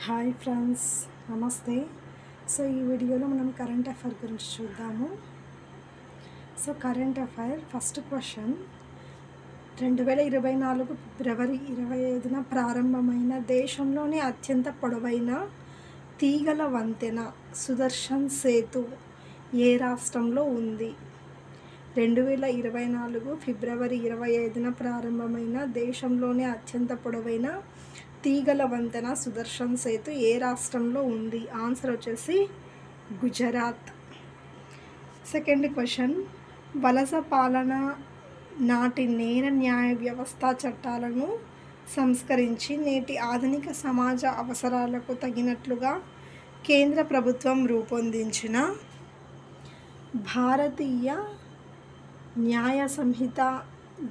Hi friends, నమస్తే. So ఈ వీడియోలో మనం కరెంట్ అఫైర్ గురించి చూద్దాము. So current affair first question, 2024 ఫిబ్రవరి 25న ప్రారంభమైన దేశంలోని అత్యంత పొడవైన తీగల వంతెన సుదర్శన్ సేతు ఏ రాష్ట్రంలో ఉంది? 2024 ఫిబ్రవరి 25న ప్రారంభమైన దేశంలోని అత్యంత పొడవైన తీగల వంతెన సుదర్శన్ సేతు ఏ రాష్ట్రంలో ఉంది? ఆన్సర్ వచ్చేసి గుజరాత్. సెకండ్ క్వశ్చన్, వలస పాలన నాటి నేర న్యాయ వ్యవస్థ చట్టాలను సంస్కరించి నేటి ఆధునిక సమాజ అవసరాలకు తగినట్లుగా కేంద్ర ప్రభుత్వం రూపొందించిన భారతీయ న్యాయ సంహిత,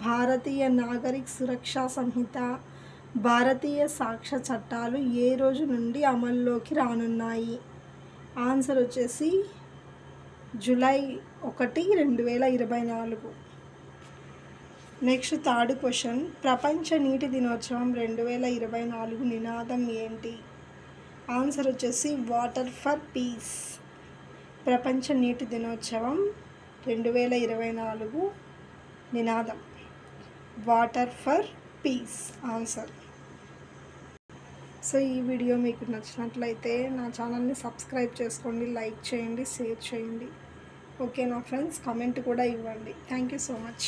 భారతీయ నాగరిక్ సురక్షా సంహిత, భారతీయ సాక్ష్య చట్టాలు ఏ రోజు నుండి అమల్లోకి రానున్నాయి? ఆన్సర్ వచ్చేసి జూలై 1, 2024. నెక్స్ట్ థర్డ్ క్వశ్చన్, ప్రపంచ నీటి దినోత్సవం 2024 నినాదం ఏంటి? ఆన్సర్ వచ్చేసి వాటర్ ఫర్ పీస్. ప్రపంచ నీటి దినోత్సవం 2024 నినాదం water for piece answer. So ఈ వీడియో మీకు నచ్చినట్లయితే నా ఛానల్ని సబ్స్క్రైబ్ చేసుకోండి, లైక్ చేయండి, షేర్ చేయండి. ఓకేనా ఫ్రెండ్స్? కామెంట్ కూడా ఇవ్వండి. Thank you so much.